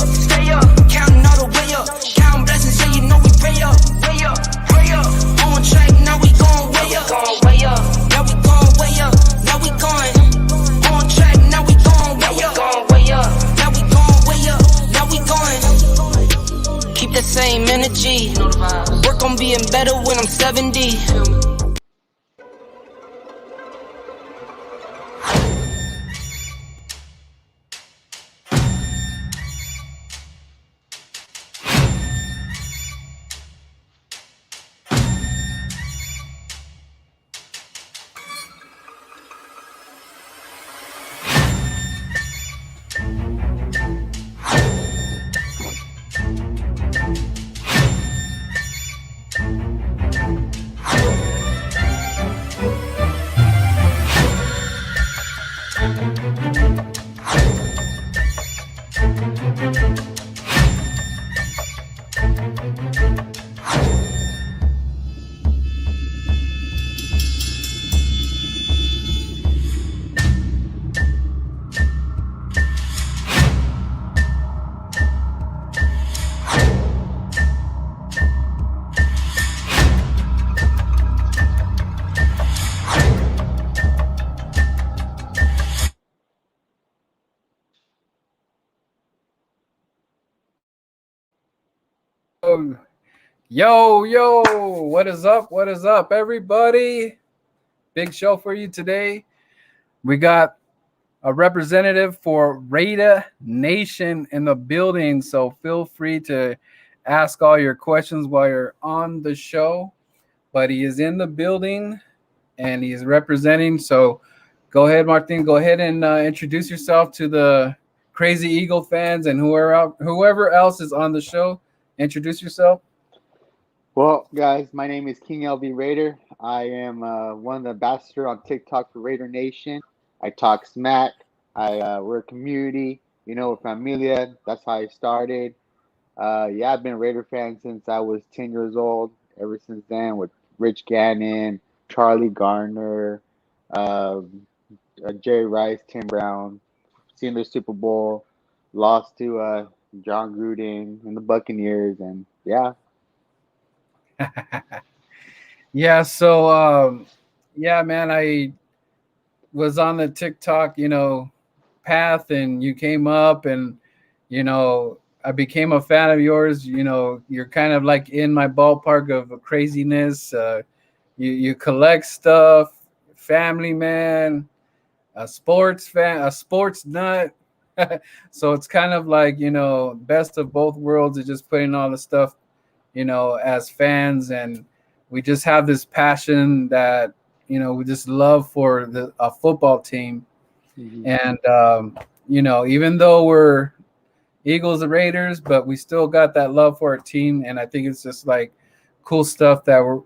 stay up, counting all the way up, counting blessings, yeah, you know we pray up, pray up, on track, now we going way up, now we going way up, now we going on track, now we going way up, now we going way up, now we going. Keep the same energy, work on being better when I'm 70. Yo, what is up? What is up, everybody? Big show for you today. We got a representative for Raider Nation in the building, so feel free to ask all your questions while you're on the show. But he is in the building and he's representing. So go ahead, Martin. Go ahead and introduce yourself to the Crazy Eagle fans and whoever else is on the show. Introduce yourself. Well, guys, my name is King LB Raider. I am one of the ambassadors on TikTok for Raider Nation. I talk smack. We're a community. You know, we're familia. That's how I started. I've been a Raider fan since I was 10 years old. Ever since then, with Rich Gannon, Charlie Garner, Jerry Rice, Tim Brown, seen the Super Bowl, lost to John Gruden and the Buccaneers, and yeah. Man, I was on the TikTok, path, and you came up, and I became a fan of yours. You're kind of like in my ballpark of craziness. You collect stuff, family man, a sports fan, a sports nut. So it's kind of like, best of both worlds is just putting all the stuff, as fans, and we just have this passion that, we just love for a football team. Mhm. And, even though we're Eagles and Raiders, but we still got that love for our team. And I think it's just like cool stuff that we're,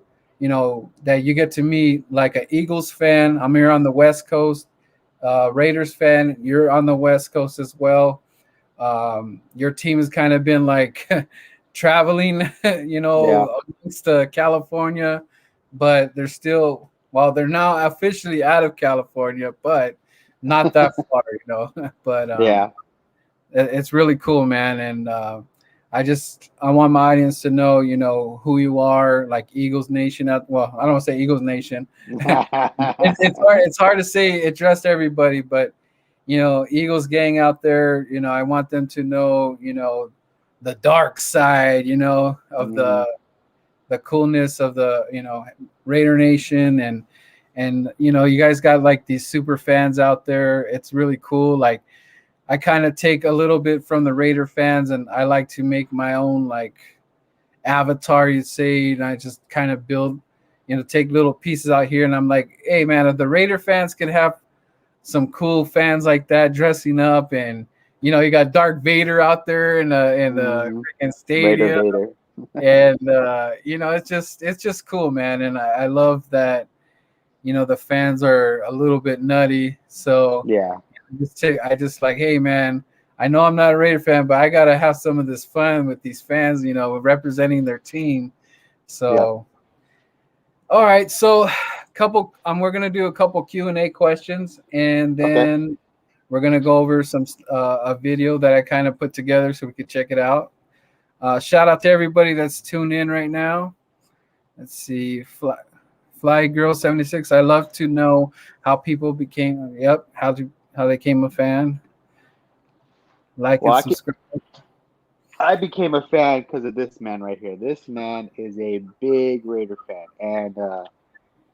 that you get to meet like an Eagles fan. I'm here on the West Coast, Raiders fan. You're on the West Coast as well. Your team has kind of been like traveling, amongst California, but they're still, they're now officially out of California, but not that far, but it's really cool, man. And I want my audience to know, who you are, like Eagles Nation. I don't want to say Eagles Nation. It's hard to say address everybody, but Eagles gang out there, I want them to know, the dark side, of the coolness of the, Raider Nation, and you guys got like these super fans out there. It's really cool. Like I kind of take a little bit from the Raider fans, and I like to make my own like avatar, you'd say, and I just kind of build, take little pieces out here, and I'm like, hey man, if the Raider fans could have some cool fans like that dressing up, and you got Darth Vader out there in the freaking stadium, Vader. and it's just cool, man. And I love that the fans are a little bit nutty. So yeah, I just like, hey man, I know I'm not a Raider fan, but I gotta have some of this fun with these fans, representing their team. So all right, so we're gonna do a couple Q&A questions, and then We're gonna go over some a video that I kind of put together so we could check it out. Shout out to everybody that's tuned in right now. Let's see, Fly Girl 76. I love to know how people became. Yep, how they became a fan. Like Well, and subscribe. I became a fan because of this man right here. This man is a big Raider fan, and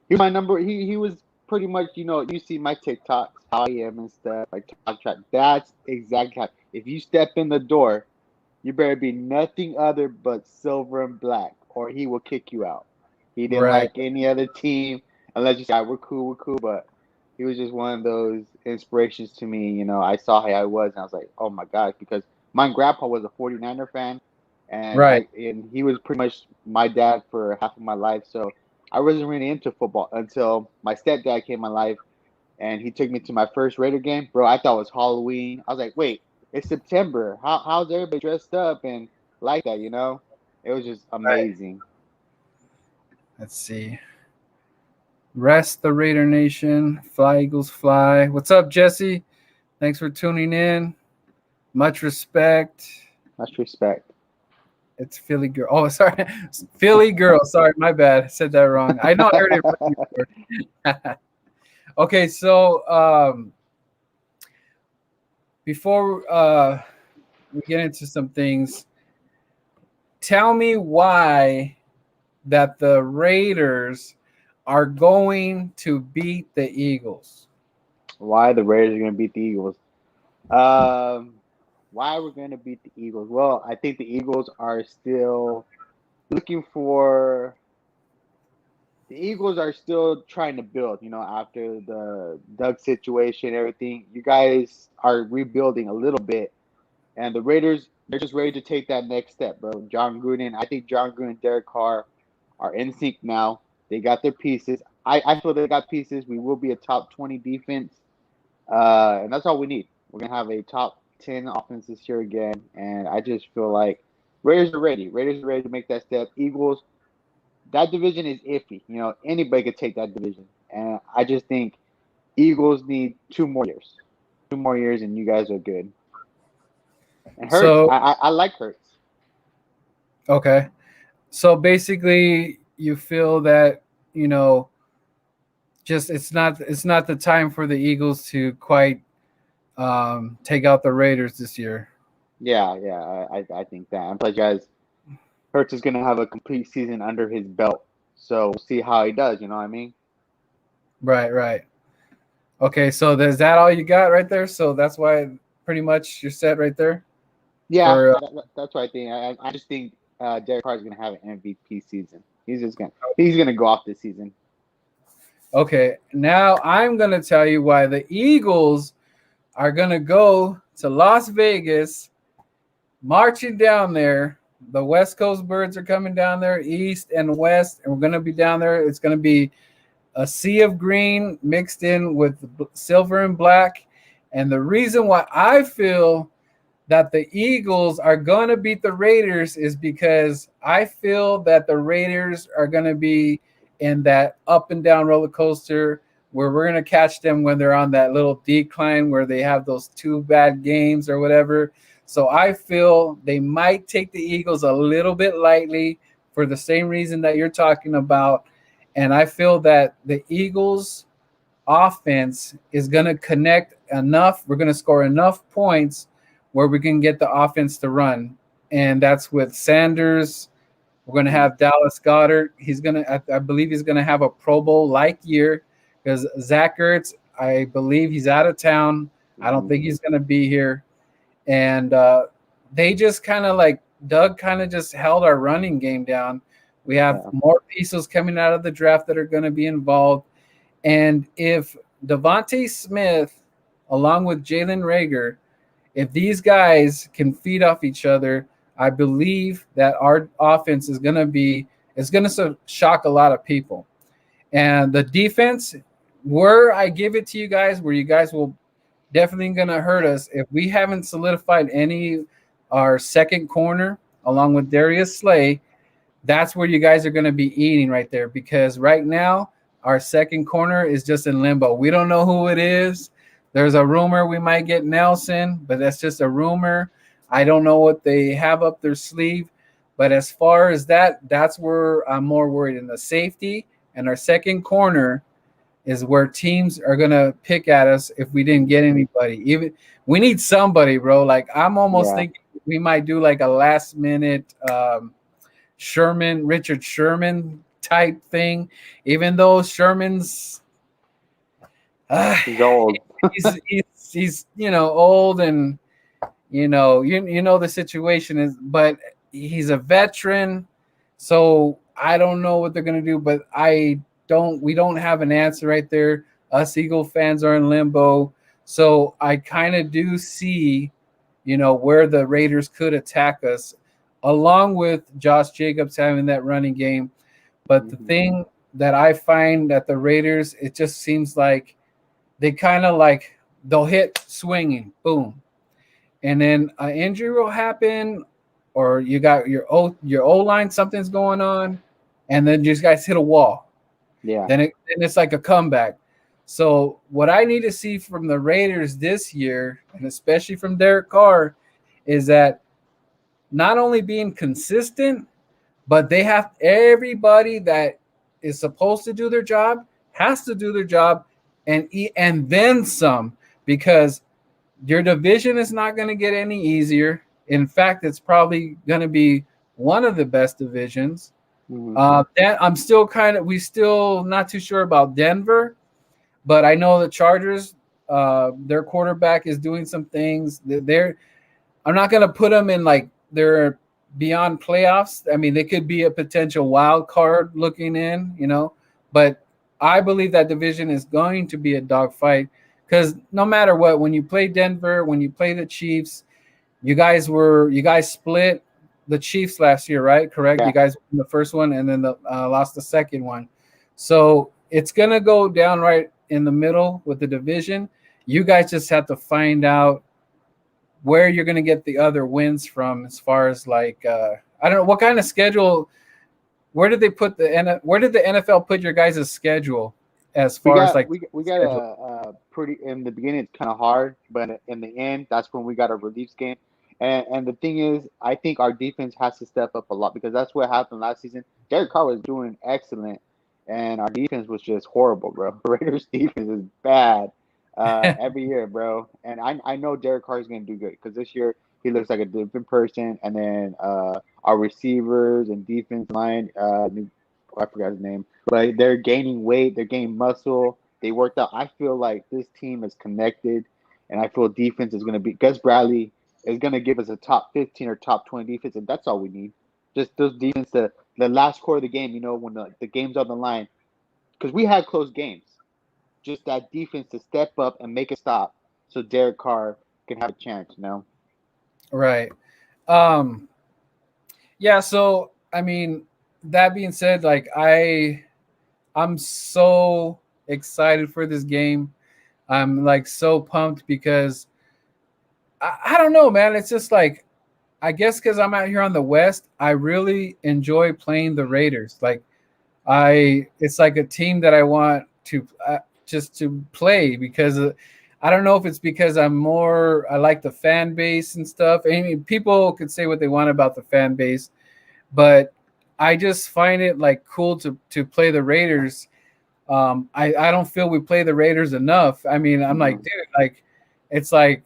he was my number. He was pretty much, you see my TikToks, how I am and stuff. I talk track. That's exactly how. If you step in the door, you better be nothing other but silver and black, or he will kick you out. He didn't Right, like any other team unless you say, "We're cool, we're cool." But he was just one of those inspirations to me. I saw how I was, and I was like, "Oh my gosh!" Because my grandpa was a 49er fan, and right. he was pretty much my dad for half of my life. So I wasn't really into football until my stepdad came in my life, and he took me to my first Raider game. Bro, I thought it was Halloween. I was like, "Wait, it's September. How's everybody dressed up and like that?" It was just Right. amazing. Let's see. Rest the Raider Nation. Fly Eagles fly. What's up, Jesse? Thanks for tuning in. Much respect. Much respect. It's Philly Girl. Oh, sorry. Philly Girl. Sorry, my bad. I said that wrong. I know I heard it from you before. Okay, so before we get into some things, tell me why that the Raiders are going to beat the Eagles. Why the Raiders are going to beat the Eagles? Why we're going to beat the Eagles? Well, I think the Eagles are still looking for. The Eagles are still trying to build. After the Doug situation, everything. You guys are rebuilding a little bit, and the Raiders, they're just ready to take that next step, bro. John Gruden, I think John Gruden and Derek Carr are in sync now. They got their pieces. I feel they got pieces. We will be a top 20 defense, and that's all we need. We're gonna have a top 10 offense this year again, and I just feel like Raiders are ready. Raiders are ready to make that step. Eagles, that division is iffy. Anybody could take that division, and I just think Eagles need 2 more years. 2 more years, and you guys are good. And Hurts, So, I like Hurts. okay. So basically you feel that, just it's not the time for the Eagles to quite take out the Raiders this year. Yeah, I think that. And plus, guys, Hurts is gonna have a complete season under his belt, so we'll see how he does. You know what I mean? Right, right. Okay, so is that all you got right there? So that's why pretty much you're set right there Yeah, for that's what I think. I just think Derek Carr is gonna have an MVP season. He's gonna go off this season. okay. Now I'm gonna tell you why the Eagles are gonna go to Las Vegas, marching down there. The West Coast Birds are coming down there, East and West, and we're gonna be down there. It's gonna be a sea of green mixed in with silver and black. And the reason why I feel that the Eagles are going to beat the Raiders is because I feel that the Raiders are going to be in that up and down roller coaster where we're going to catch them when they're on that little decline where they have those 2 bad games or whatever. So I feel they might take the Eagles a little bit lightly for the same reason that you're talking about. And I feel that the Eagles offense is going to connect enough. We're going to score enough points where we can get the offense to run. And that's with Sanders. We're going to have Dallas Goedert. I believe he's going to have a Pro Bowl like year because Zach Ertz, I believe he's out of town. I don't think he's going to be here. And they just kind of like Doug kind of just held our running game down. We have more pieces coming out of the draft that are going to be involved. And if Devontae Smith, along with Jalen Reagor, if these guys can feed off each other, I believe that our offense is going to shock a lot of people. And the defense, where I give it to you guys, where you guys will definitely going to hurt us if we haven't solidified our second corner along with Darius Slay. That's where you guys are going to be eating right there, because right now our second corner is just in limbo. We don't know who it is. There's a rumor we might get Nelson, but that's just a rumor. I don't know what they have up their sleeve. But as far as that, that's where I'm more worried. In the safety and our second corner is where teams are gonna pick at us if we didn't get anybody. Even we need somebody, bro. Like I'm almost Yeah. thinking we might do like a last minute Richard Sherman type thing. Even though Sherman's He's old. he's old, and you know the situation is, but he's a veteran, so I don't know what they're gonna do. But we don't have an answer right there. Us Eagle fans are in limbo, so I kind of do see, where the Raiders could attack us, along with Josh Jacobs having that running game. But the thing that I find at the Raiders, it just seems like they kind of like they'll hit swinging, boom, and then an injury will happen, or you got your O line, something's going on, and then you guys hit a wall. Yeah. Then it's like a comeback. So what I need to see from the Raiders this year, and especially from Derek Carr, is that not only being consistent, but they have everybody that is supposed to do their job has to do their job and then some, because your division is not going to get any easier. In fact, it's probably going to be one of the best divisions. I'm still we still not too sure about Denver, but I know the Chargers, their quarterback is doing some things. I'm not going to put them in like they're beyond playoffs. I mean, they could be a potential wild card looking in, but I believe that division is going to be a dogfight, because no matter what, when you play Denver, when you play the Chiefs, you guys split the Chiefs last year, right? Correct. Yeah. You guys won the first one and then lost the second one. So it's gonna go down right in the middle with the division. You guys just have to find out where you're gonna get the other wins from, as far as like I don't know what kind of schedule. Where did the NFL put your guys' schedule as far as like we got a pretty in the beginning. It's kind of hard, but in the end, that's when we got a relief game. And the thing is, I think our defense has to step up a lot, because that's what happened last season. Derek Carr was doing excellent, and our defense was just horrible, bro. Raiders defense is bad every year, bro. And I know Derek Carr is going to do good, because this year he looks like a different person. And then our receivers and defense line, I forgot his name, but they're gaining weight, they're gaining muscle. They worked out. I feel like this team is connected, and I feel defense is going to be Gus Bradley is going to give us a top 15 or top 20 defense, and that's all we need. Just those defense, the last quarter of the game, when the game's on the line, because we had close games. Just that defense to step up and make a stop, so Derek Carr can have a chance. Right. Yeah. So I mean, that being said, like I'm so excited for this game. I'm like so pumped, because I don't know, man. It's just like, I guess because I'm out here on the West, I really enjoy playing the Raiders. Like it's like a team that I want to just to play, because I don't know if it's because I like the fan base and stuff. I mean, people could say what they want about the fan base, but I just find it like cool to play the Raiders. I don't feel we play the Raiders enough. I mean, I'm like, dude, like it's like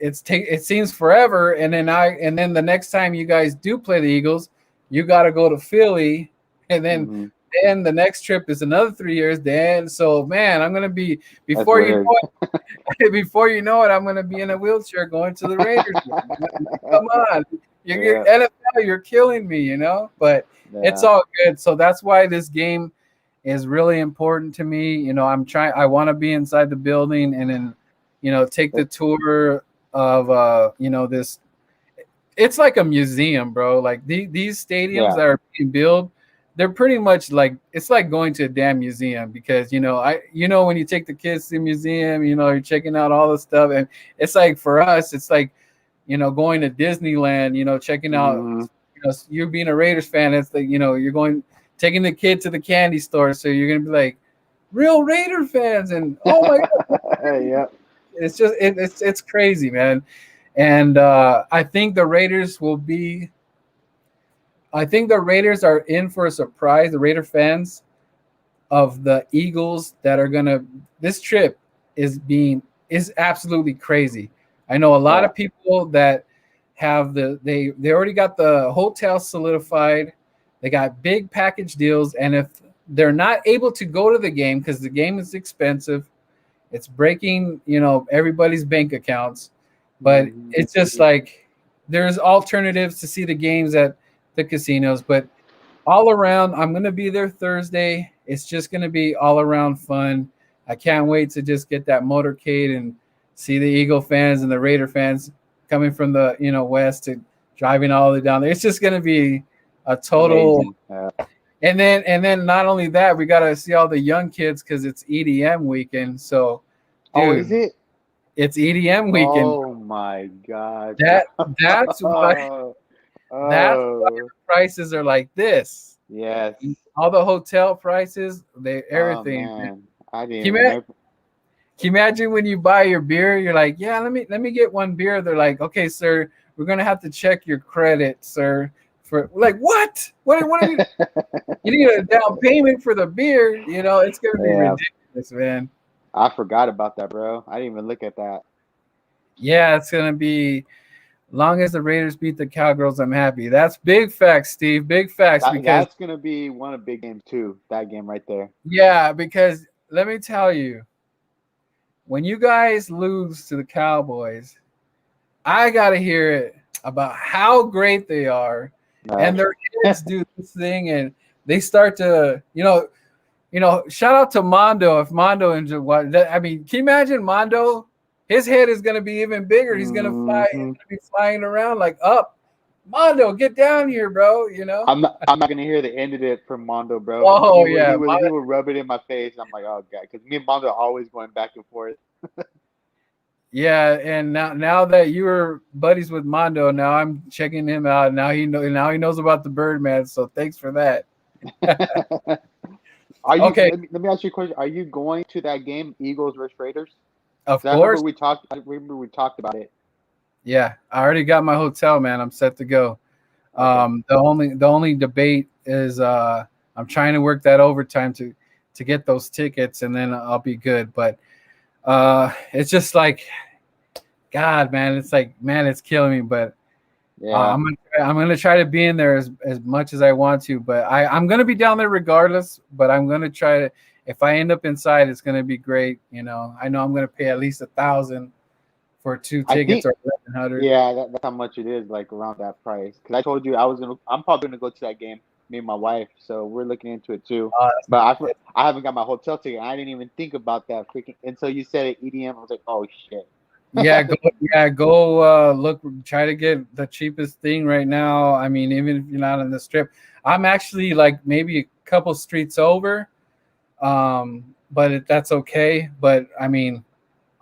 it seems forever, and then the next time you guys do play the Eagles, you got to go to Philly, and then the next trip is another 3 years. Then so man, I'm gonna be before you know it, I'm gonna be in a wheelchair going to the Raiders. Come on, you're NFL, you're killing me, But it's all good. So that's why this game is really important to me. I want to be inside the building, and then take the tour of this. It's like a museum, bro. Like these stadiums that are being built, they're pretty much like, it's like going to a damn museum, because when you take the kids to the museum, you're checking out all the stuff, and it's like, for us, it's like going to Disneyland, checking out, you being a Raiders fan, it's like, you're taking the kid to the candy store, so you're gonna be like, real Raider fans, and oh my god, yeah. it's crazy, man. And I think the Raiders will be. I think the Raiders are in for a surprise. The Raider fans of the Eagles that are gonna. This trip is absolutely crazy. I know a lot Yeah. of people that have they already got the hotel solidified. They got big package deals, and if they're not able to go to the game because the game is expensive, it's breaking, everybody's bank accounts. But Mhm. it's just like there's alternatives to see the games at the casinos. But all around, I'm gonna be there Thursday. It's just gonna be all around fun. I can't wait to just get that motorcade and see the Eagle fans and the Raider fans coming from the west to driving all the way down there. It's just gonna be a total. Amazing. And then not only that, we gotta see all the young kids because it's EDM weekend. So, Oh, is dude, it? it's EDM weekend. Oh my God. That that's why Oh, that's why oh, the prices are like this. yes. All the hotel prices, Oh everything. man, I didn't Can you, even ima- know. can you imagine when you buy your beer? You're like, yeah, let me get one beer. They're like, okay, sir, we're gonna have to check your credit, sir. For like what? What are we? You need a down payment for the beer. It's gonna be Yeah, ridiculous, man. I forgot about that, bro. I didn't even look at that. Yeah, it's gonna be. Long as the Raiders beat the Cowgirls, I'm happy. That's big facts, Steve. Big facts because That's gonna be one of big games too. That game right there. yeah, because let me tell you, when you guys lose to the Cowboys, I gotta hear it about how great they are, Uh, and their kids do this thing, and they start to, shout out to Mondo if Mondo enjoyed what I mean. Can you imagine Mondo? His head is gonna be even bigger. He's gonna fly. He's mhm. gonna be flying around like up. Mondo, get down here, bro. I'm not gonna hear the end of it from Mondo, bro. Oh yeah, He would rub it in my face. I'm like, oh god, because me and Mondo are always going back and forth. yeah. And now that you were buddies with Mondo, now I'm checking him out. Now he knows about the Birdman. So thanks for that. Are you? Okay, Let me ask you a question. Are you going to that game, Eagles versus Raiders? of 'Cause I remember course. we talked. I remember we talked about it. Yeah, I already got my hotel, man. I'm set to go. Okay. The only debate is I'm trying to work that overtime to get those tickets, and then I'll be good. But it's just like God, man. It's like man, it's killing me. But Yeah. I'm gonna try to be in there as much as I want to. But I'm gonna be down there regardless. But I'm gonna try to. If I end up inside, it's gonna be great. I know I'm gonna pay at least 1,000 for two I tickets think. or 1,100. Yeah, that's how much it is, like around that price. Because I told you I'm probably gonna go to that game, me and my wife. So we're looking into it too. But I haven't got my hotel ticket. I didn't even think about that freaking until you said it. EDM. I was like, oh shit. Go look, try to get the cheapest thing right now. I mean, even if you're not on the strip, I'm actually like maybe a couple streets over. But that's okay. But I mean,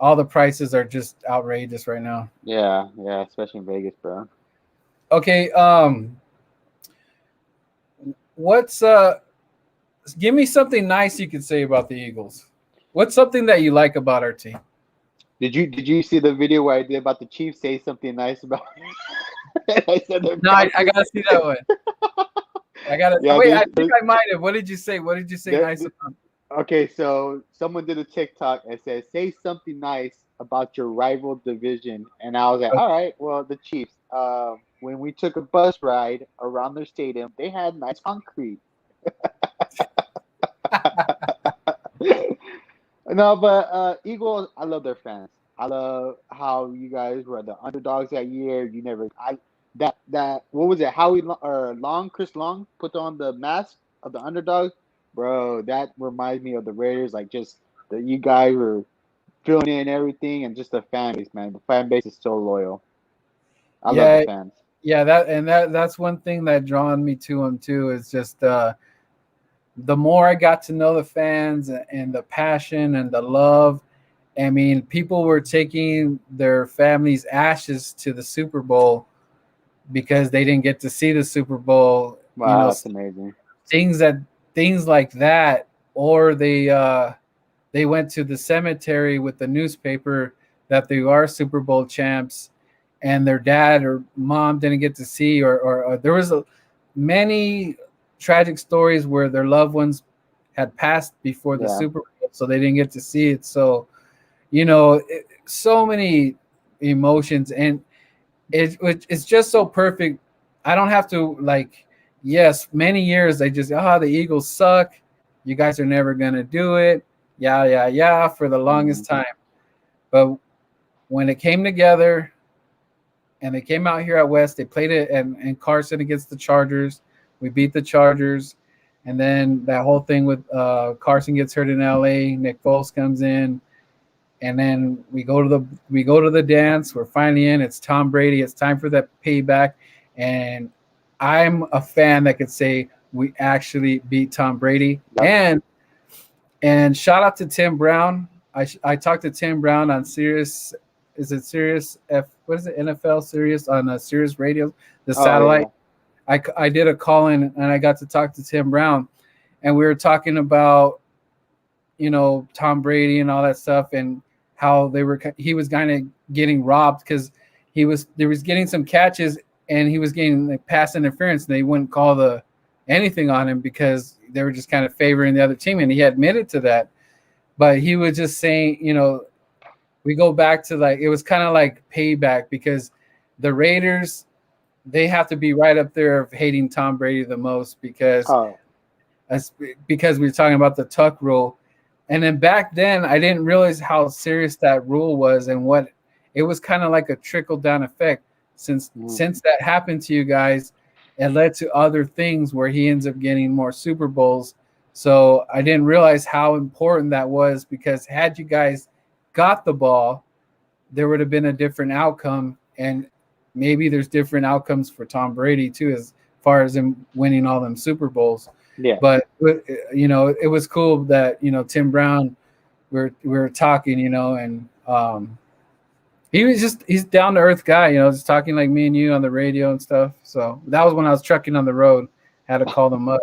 all the prices are just outrageous right now. Yeah, yeah, especially in Vegas, bro. Okay, what's give me something nice you could say about the Eagles. What's something that you like about our team? Did you see the video where I did about the Chiefs say something nice about? I said they're I gotta see that one. I gotta Yeah, wait. I think I might have. What did you say? What did you say there- nice about? Okay, so someone did a TikTok and said, "Say something nice about your rival division," and I was like, "All right, well, the Chiefs. When we took a bus ride around their stadium, they had nice concrete." No, but Eagles, I love their fans. I love how you guys were the underdogs that year. You never, I that what was it? Chris Long put on the mask of the underdogs, bro. That reminds me of the Raiders. Like just that you guys were filling in everything, and just the fan base, man. The fan base is so loyal. I love the Yeah, fans. yeah. That's one thing that drawn me to him too. Is just the more I got to know the fans and the passion and the love. I mean, people were taking their families' ashes to the Super Bowl because they didn't get to see the Super Bowl. Wow, that's amazing. Things like that, or they went to the cemetery with the newspaper that they are Super Bowl champs, and their dad or mom didn't get to see, or there was many tragic stories where their loved ones had passed before the Yeah. Super Bowl, so they didn't get to see it. So, so many emotions, and it's just so perfect. I don't have to like. Yes, many years they just the Eagles suck. You guys are never gonna do it. Yeah, yeah, yeah. For the longest Mhm. time, but when it came together and they came out here at West, they played it and Carson against the Chargers. We beat the Chargers, and then that whole thing with Carson gets hurt in LA. Nick Foles comes in, and then we go to the dance. We're finally in. It's Tom Brady. It's time for that payback, and I'm a fan that could say we actually beat Tom Brady. Yep. And shout out to Tim Brown. I talked to Tim Brown on Sirius. Is it Sirius F? What is it? NFL Sirius on Sirius Radio, the Oh satellite. yeah. I did a call in and I got to talk to Tim Brown, and we were talking about Tom Brady and all that stuff, and how he was kind of getting robbed because there was getting some catches, and he was getting like pass interference, and they wouldn't call anything on him because they were just kind of favoring the other team, and he admitted to that. But he was just saying, we go back to like it was kind of like payback because the Raiders, they have to be right up there of hating Tom Brady the most because Oh. because we were talking about the tuck rule. And then back then, I didn't realize how serious that rule was and what it was kind of like a trickle down effect. Since that happened to you guys, it led to other things where he ends up getting more Super Bowls. So I didn't realize how important that was because had you guys got the ball, there would have been a different outcome. And maybe there's different outcomes for Tom Brady too, as far as him winning all them Super Bowls. Yeah. But it was cool that Tim Brown, we were talking, and he's down to earth guy, just talking like me and you on the radio and stuff. So that was when I was trucking on the road, had to call them up.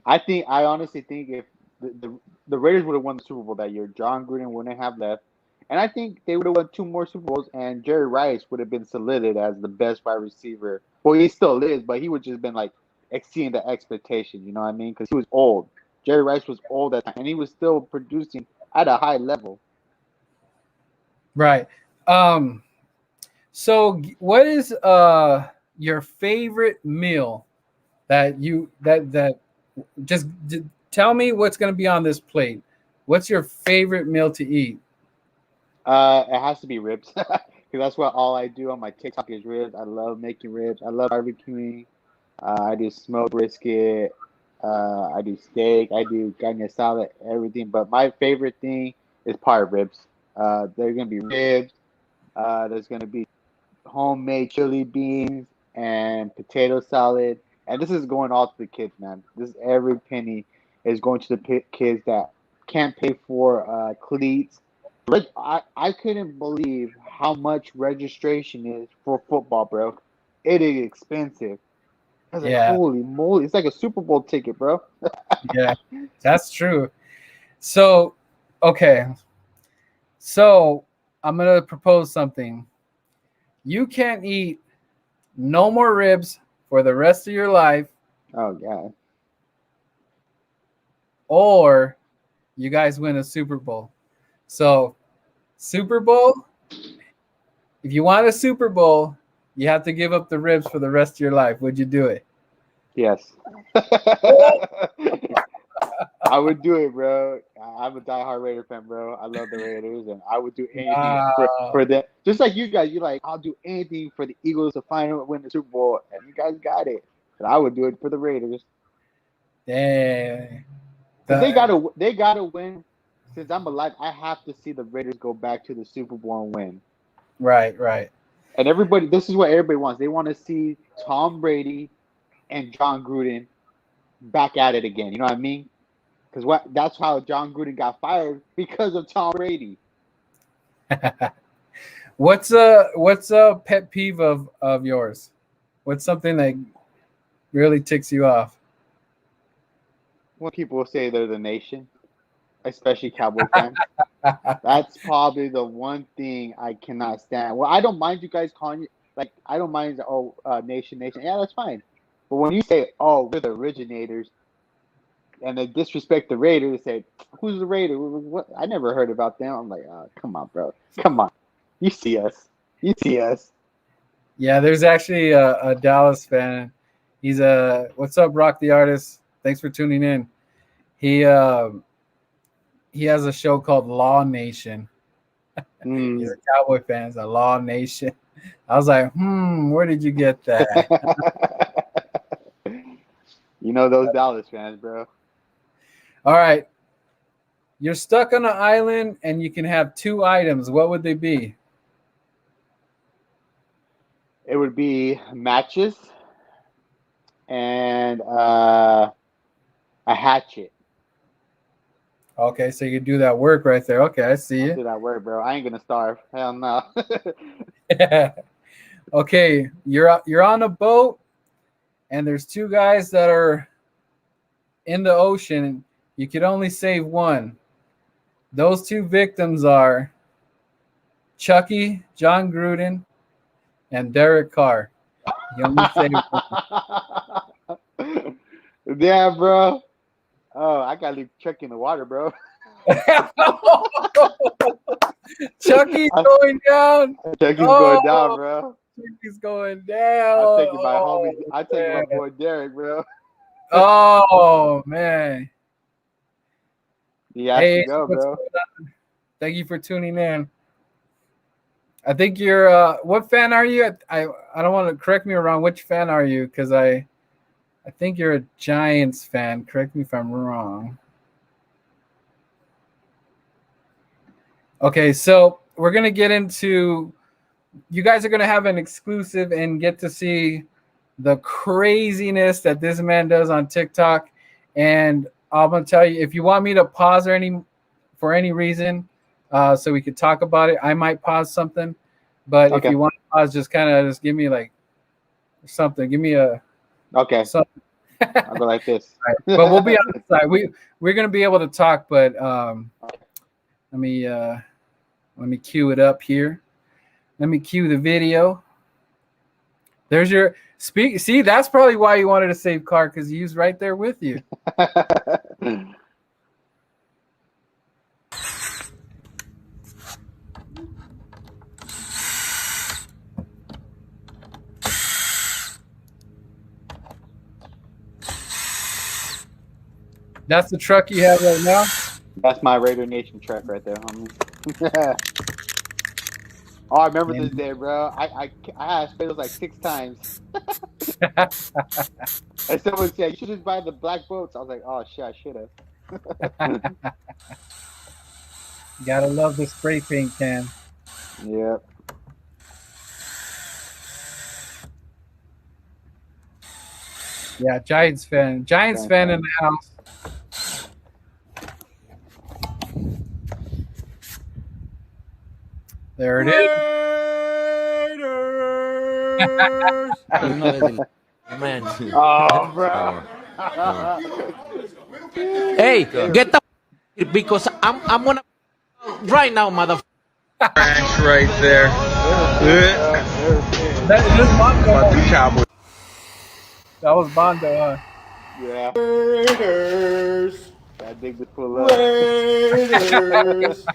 I honestly think if the Raiders would have won the Super Bowl that year, John Gruden wouldn't have left, and I think they would have won 2 more Super Bowls, and Jerry Rice would have been saluted as the best wide receiver. Well, he still is, but he would just been like exceeding the expectation. You know what I mean? Because he was old. Jerry Rice was old at the time, and he was still producing at a high level. Right. So what is your favorite meal that just tell me what's going to be on this plate? What's your favorite meal to eat? It has to be ribs because that's what all I do on my TikTok is ribs. I love making ribs. I love barbecuing. I do smoked brisket. I do steak. I do carne asada, everything. But my favorite thing is probably ribs. There's gonna be ribs. There's gonna be homemade chili beans and potato salad. And this is going all to the kids, man. This every penny is going to the kids that can't pay for cleats. I couldn't believe how much registration is for football, bro. It is expensive. I was like, Yeah. holy moly, it's like a Super Bowl ticket, bro. Yeah, that's true. So, okay. So I'm going to propose something. You can't eat no more ribs for the rest of your life, Oh god. or you guys win a Super Bowl. So, Super Bowl, if you want a Super Bowl, you have to give up the ribs for the rest of your life. Would you do it? Yes. I would do it, bro. I'm a diehard Raider fan, bro. I love the Raiders, and I would do anything for them. Just like you guys, you're like, I'll do anything for the Eagles to finally win the Super Bowl, and you guys got it. But I would do it for the Raiders. Dang. Because they gotta win. Since I'm alive, I have to see the Raiders go back to the Super Bowl and win. Right. And everybody, this is what everybody wants. They want to see Tom Brady and John Gruden back at it again. You know what I mean? Because that's how John Gruden got fired, because of Tom Brady. What's a pet peeve of yours? What's something that really ticks you off? When people say they're the nation. especially Cowboy fans. That's probably the one thing I cannot stand. Well, I don't mind you guys calling it like I don't mind nation nation. Yeah, that's fine. But when you say we're the originators and they disrespect the Raiders, say who's the Raider? What? I never heard about them. I'm like, come on, bro, come on. You see us. You see us. Yeah, there's actually a Dallas fan. He's what's up, Rock the Artist? Thanks for tuning in. He has a show called Law Nation. He's a Cowboy fan. It's a Law Nation. I was like, where did you get that? You know those Dallas fans, bro. All right. You're stuck on an island and you can have 2 items. What would they be? It would be matches and a hatchet. Okay, so you do that work right there. Okay, I see I'll it. do that work, bro. I ain't gonna starve. Hell no. Okay, you're on a boat, and there's 2 guys that are in the ocean. You could only save one. Those 2 victims are Chucky, John Gruden, and Derek Carr. You only save one. Yeah, bro. Oh, I gotta leave Chucky in the water, bro. Chucky's going down. Chucky's going down, bro. Chucky's going down. I'm taking my homie. I'm taking my boy Derek, bro. Oh man. Yeah, hey, go, bro. Thank you for tuning in. I think you're what fan are you? I don't want to correct me around. Which fan are you? Because I think you're a Giants fan. Correct me if I'm wrong. Okay, so we're gonna get into. You guys are gonna have an exclusive and get to see the craziness that this man does on TikTok. And I'm gonna tell you, if you want me to pause for any reason, so we could talk about it, I might pause something. But if you want to pause, just give me like something. Give me a something. I'll go like this. Right. But we'll be on the side. We're gonna be able to talk, but let me cue it up here. Let me cue the video. There's your speak. See, that's probably why you wanted to save Carr, because he was right there with you. That's the truck you have right now? That's my Raider Nation truck right there, homie. Oh, I remember this day, bro. I had spray those like 6 times. And someone said, you should just buy the black boats. I was like, oh, shit, I should have. Gotta love the spray paint can. Yep. Yeah, Giants fan. Giants fan in the house. There it is. Man. Oh, bro. Hey, get the because I'm gonna right now, mother. Crash right there. That was Bondo, huh? Yeah. Raiders. That big to pull up. Raiders.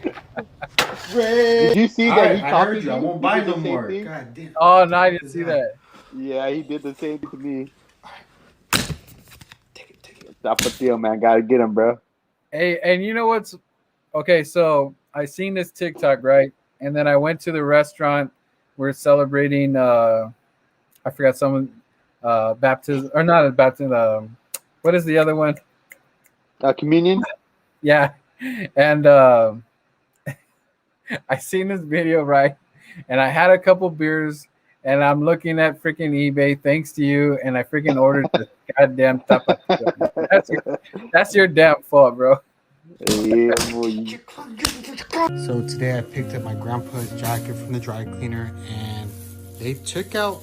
Did you see that? I heard you. I won't buy no more. God damn. Oh, no, I didn't see that. Yeah, he did the same to me. Take it. Stop the deal, man. Gotta get him, bro. Hey, and you know what's okay? So I seen this TikTok, right? And then I went to the restaurant. We're celebrating. I forgot someone baptism or not a baptism. What is the other one? Communion. Yeah, and I seen this video, right? And I had a couple beers, and I'm looking at freaking eBay, thanks to you, and I freaking ordered the goddamn tapa. That's your damn fault, bro. Yeah, boy. So today I picked up my grandpa's jacket from the dry cleaner, and they took out,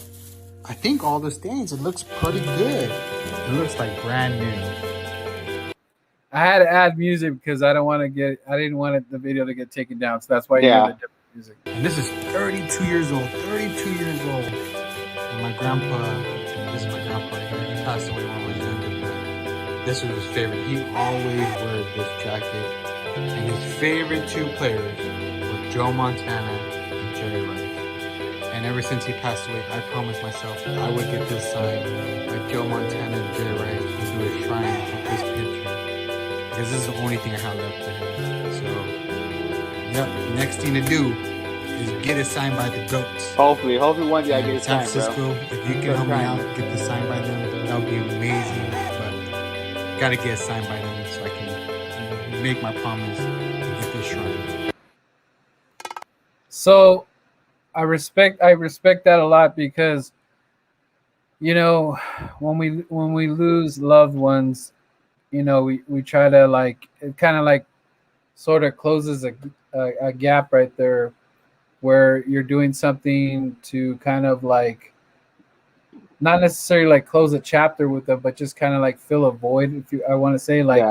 I think, all the stains. It looks pretty good. It looks like brand new. had to add music because I didn't want the video to get taken down. So that's why you hear the different music. And this is 32 years old. 32 years old. And my grandpa, this is my grandpa here. He passed away when I was younger, but this was his favorite. He always wore this jacket. And his favorite two players were Joe Montana and Jerry Rice. And ever since he passed away, I promised myself I would get this signed by Joe Montana and Jerry Rice and do a shrine with this picture. Because this is the only thing I have left to him. So, yep, the next thing to do is get it signed by the GOATs. Hopefully one day I get it San signed, Francisco, bro. if you can help me out, get this signed by them, that would be amazing. But gotta get it signed by them so I can make my promise to get this shrine. So I respect that a lot because, you know, when we lose loved ones, you know, we try to like, it kind of like sort of closes a gap right there where you're doing something to kind of like not necessarily like close a chapter with them, but just kind of like fill a void. I want to say, like,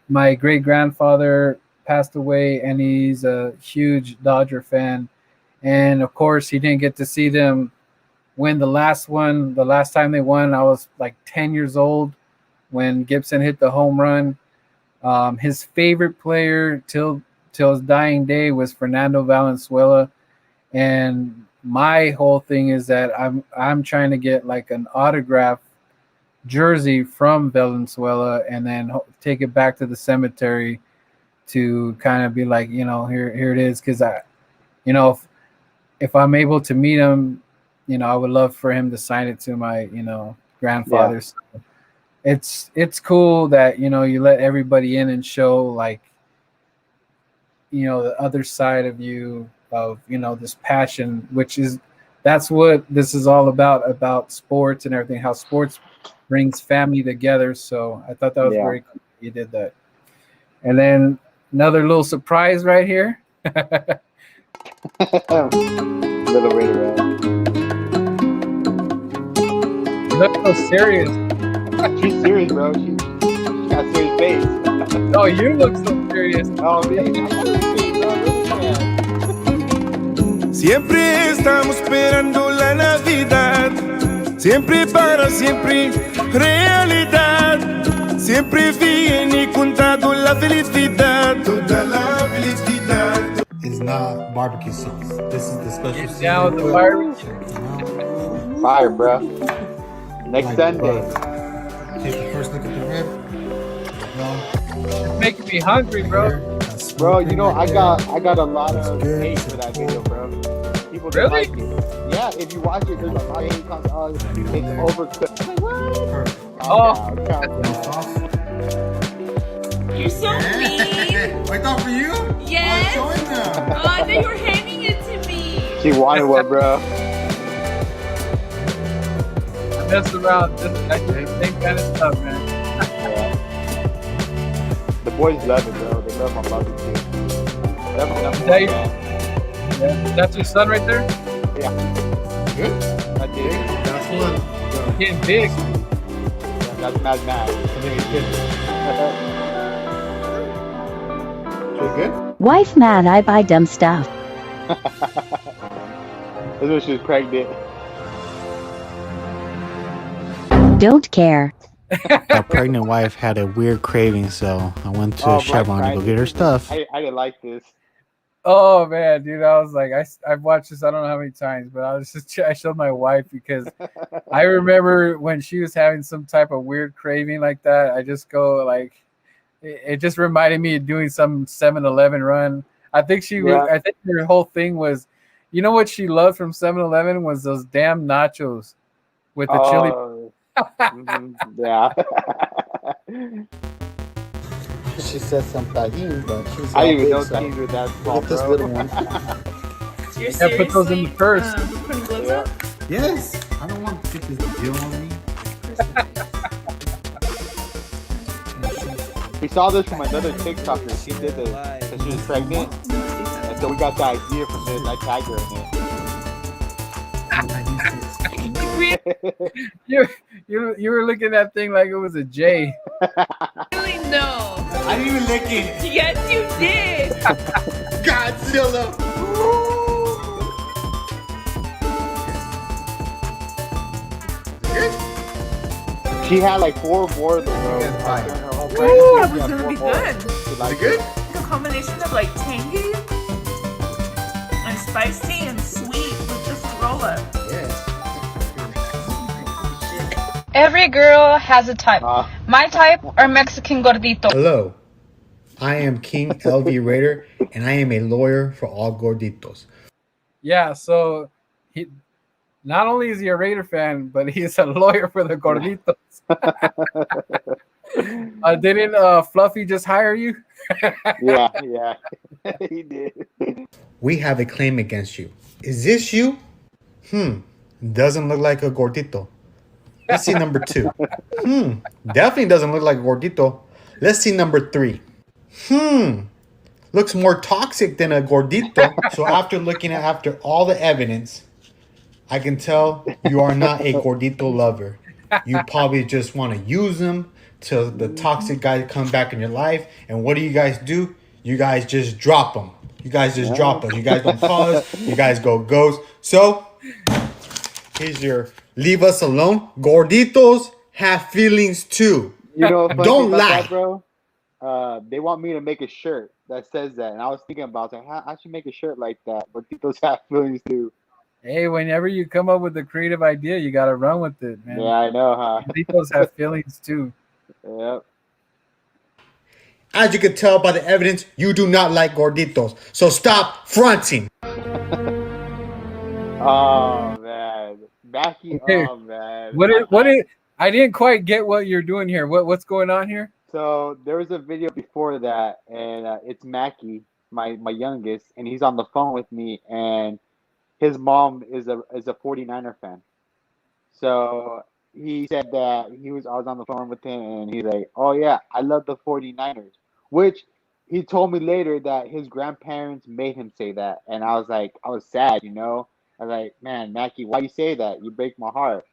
my great grandfather passed away and he's a huge Dodger fan. And of course he didn't get to see them win the last time they won. I was like 10 years old when Gibson hit the home run. His favorite player till his dying day was Fernando Valenzuela. And my whole thing is that I'm trying to get like an autograph jersey from Valenzuela and then take it back to the cemetery to kind of be like, you know, here it is. Cause you know, if I'm able to meet him, you know, I would love for him to sign it to my, you know, grandfather. So it's cool that, you know, you let everybody in and show like, you know, the other side of you, of, you know, this passion, that's what this is all about sports and everything, how sports brings family together. So I thought that was very cool. You did that. And then another little surprise right here. Little Raider. You look so serious. She's serious, bro. She got a serious face. Oh, you look so serious. Oh, man. Siempre estamos esperando la Navidad, siempre para siempre realidad, siempre viene contado la felicidad, toda la felicidad. It's not barbecue sauce. This is the special season. Down with the barbecue. Fire, bro. Next Sunday. Take the first look at the rib. It's making me hungry, bro. Bro, you know, I got a lot of hate for that video, bro. People don't like it. Yeah, if you watch it, there's a lot of hate on it's overcooked. Like, what? Calm down. You're so mean. I thought for you? Yes. Oh, showing them. Oh, I thought you were handing it to me. She wanted one, bro. I mess around, just like the same kind of stuff, man. The boys love it, bro. They love my barbecue. That's your son right there? Yeah. Good? That's it. That's one. Getting big. Yeah, that's mad. Good? Wife mad I buy dumb stuff. That's when she was pregnant. Don't care. My pregnant wife had a weird craving, so I went to Chevron to go get her stuff. I didn't like this. Oh man, dude, I was like, I've watched this I don't know how many times, but I showed my wife because I remember when she was having some type of weird craving like that. I just go like, it just reminded me of doing some 7-Eleven run. I think I think her whole thing was, you know what she loved from 7-Eleven was those damn nachos with the chili. Yeah. She said some tajin, but she's I didn't even know tajin with that small, look at this bro. little one. You're Yeah, put those in the purse. putting gloves on? Yes. I don't want to get this deal on me. We saw this from another TikToker. She did this because she was pregnant. And so we got the idea from this. I tagged her in it. You were looking at that thing like it was a J. Really, no. I didn't even lick it. Yes, you did. Godzilla. She had like 4 more of them, bro. Yes, fine. During her whole Ooh, pregnancy, that she was had gonna 4 be more. good. She Is liked it good? Like a combination of like tangy and spicy and sweet with just a roll up. Yes. Every girl has a type. My type are Mexican gordito. Hello, I am King LV Raider, and I am a lawyer for all gorditos. Yeah, so he not only is he a Raider fan, but he's a lawyer for the Gorditos. Didn't Fluffy just hire you? Yeah, he did. We have a claim against you. Is this you? Doesn't look like a gordito. Let's see number 2. Definitely doesn't look like a gordito. Let's see number 3. Looks more toxic than a gordito. So after all the evidence, I can tell you are not a gordito lover. You probably just want to use them till the toxic guys come back in your life. And what do? You guys just drop them. You guys just drop us. You guys don't call us. You guys go ghost. So here's your leave us alone. Gorditos have feelings too. You know what funny Don't thing about lie. that, bro? They want me to make a shirt that says that, and I was thinking about that. I should make a shirt like that, but those have feelings too. Hey, whenever you come up with a creative idea, you got to run with it, man. Yeah, I know, huh? Gorditos have feelings too. Yep. As you can tell by the evidence, you do not like gorditos. So stop fronting. Oh man, Mackie. Okay. Oh man. What is? I didn't quite get what you're doing here. What's going on here? So there was a video before that, and it's Mackie, my youngest, and he's on the phone with me, and his mom is a 49er fan. So he said that I was on the phone with him, and he's like, "Oh yeah, I love the 49ers," which he told me later that his grandparents made him say that, and I was like, I was sad, you know. I was like, man, Mackie, why you say that? You break my heart.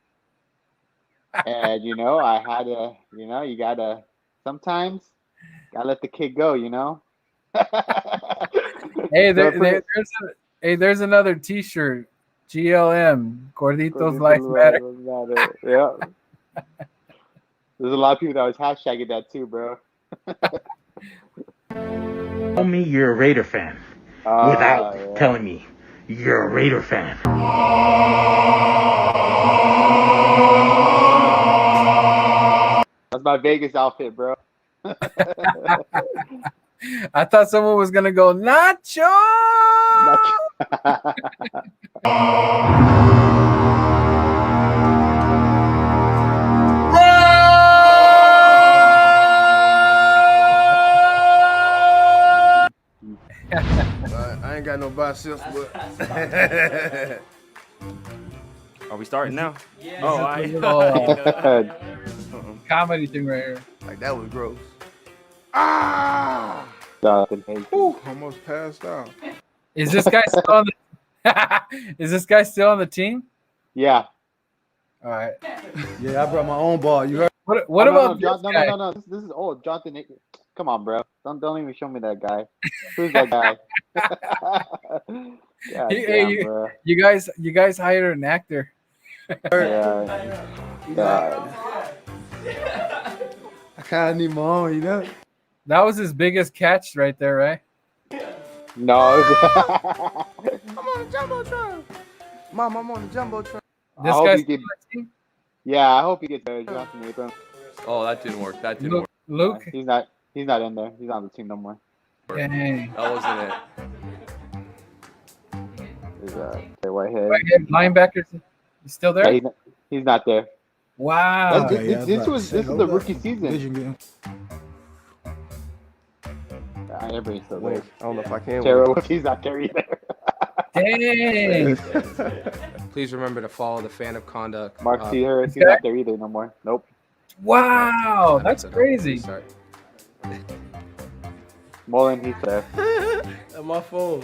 And you know, I had to, you know, you gotta sometimes gotta let the kid go, you know. Hey, there's another T-shirt. GLM, Gorditos Life Matter. Yeah. There's a lot of people that was hashtagging that too, bro. Tell me you're a Raider fan without telling me you're a Raider fan. That's my Vegas outfit, bro. I thought someone was gonna go Nacho. I ain't got no biceps, but. Are we starting now? Yeah. Oh, Comedy thing right here. Like that was gross. Ooh, almost passed out. Is this guy still on the Is this guy still on the team? Yeah. All right. Yeah, I brought my own ball. You heard? What about no, no. This is old. Jonathan. Come on, bro. Don't even show me that guy. Who's that guy? God damn, bro. You guys hired an actor. Yeah. God. I kind of need my own, you know. That was his biggest catch right there, right? No. I'm on the jumbotron. Mom, I'm on the jumbotron. This guy's yeah, I hope he gets better. Jonathan Abram. Oh, that didn't work. That didn't work. Luke? He's not in there. He's not on the team no more. Dang. That wasn't it. There's Whitehead. Linebacker. He's still there? Yeah, he's not there. Wow. This is the rookie season. Everybody's still there. I don't know if I can. He's not there either. Dang. Please remember to follow the fan of conduct. Mark C. Harris, he's not there either no more. Nope. Wow, that's crazy. Mullen, he's there. On my phone.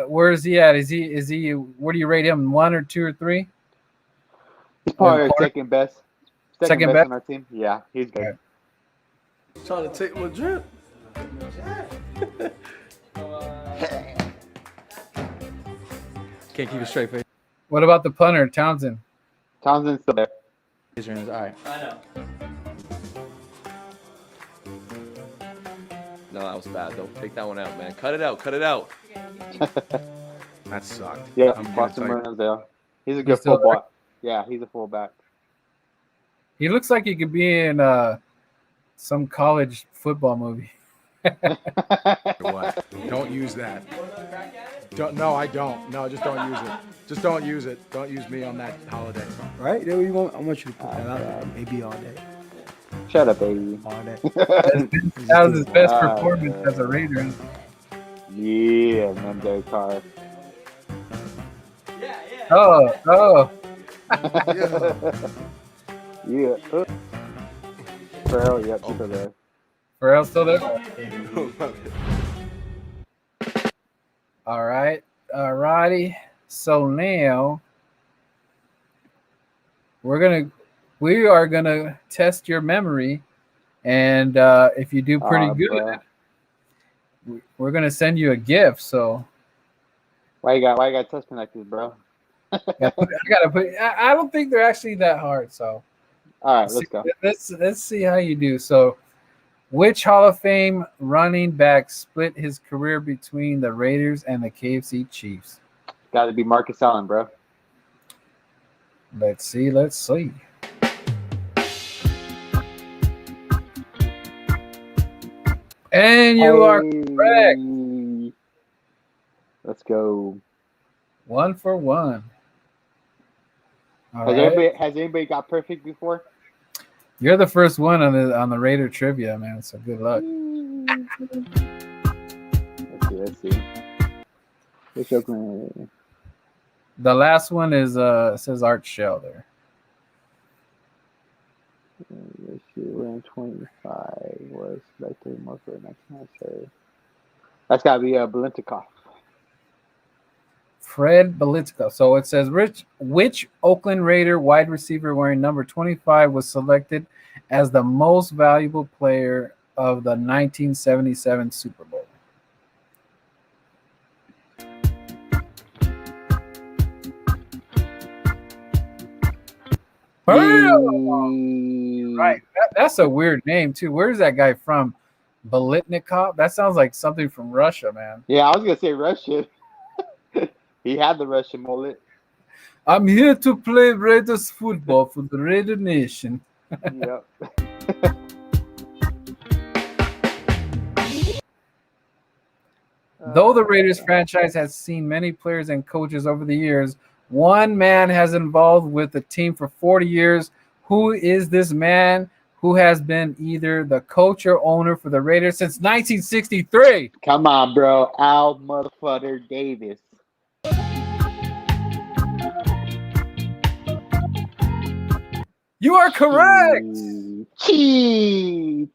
Where is he at? Is he where do you rate him? 1 or 2 or 3? He's probably our second best. Second best best on our team. Yeah, he's good. Okay. Trying to take my drip. Can't keep a straight face. What about the punter, Townsend? Townsend's still there. All right. I know. No, that was bad. Don't take that one out, man. Cut it out. Cut it out. That sucked. Yeah, I'm Boston gonna Bruno's there. He's a good He's still there? fullback. Yeah, he's a fullback. He looks like he could be in some college football movie. What? Don't use that. No, I don't. No, just don't use it. Just don't use it. Don't use me on that holiday. Right? There you want. I want you to put that out there. Maybe all day. Shut up, baby. All day. That was his best performance as a Raider. Yeah, Mendo Carr. Oh. Yeah. Farrell, yep, still there. Farrell's still there? All right. Alrighty. So now we are gonna test your memory, and if you do pretty good, we're gonna send you a gift. So why you got test me like this, bro? I don't think they're actually that hard. So all right, let's go. Let's see how you do. So, which Hall of Fame running back split his career between the Raiders and the KFC Chiefs? Got to be Marcus Allen, bro. Let's see. And you are correct. Let's go. 1 for 1. Has anybody got perfect before? You're the first one on the Raider trivia, man. So good luck. Let's see. The last one is says Art Shell there. Let's see. We're in 25. Was selected most for next semester. That's got to be Balintikov. Fred Belitko. So it says, which Oakland Raider wide receiver wearing number 25 was selected as the most valuable player of the 1977 Super Bowl? Right. That's a weird name, too. Where's that guy from? Belitnikov? That sounds like something from Russia, man. Yeah, I was going to say Russia. He had the Russian mullet. I'm here to play Raiders football for the Raider Nation. Yep. Though the Raiders franchise has seen many players and coaches over the years, one man has involved with the team for 40 years. Who is this man who has been either the coach or owner for the Raiders since 1963? Come on, bro. Al motherfucker Davis. You are correct. Chee.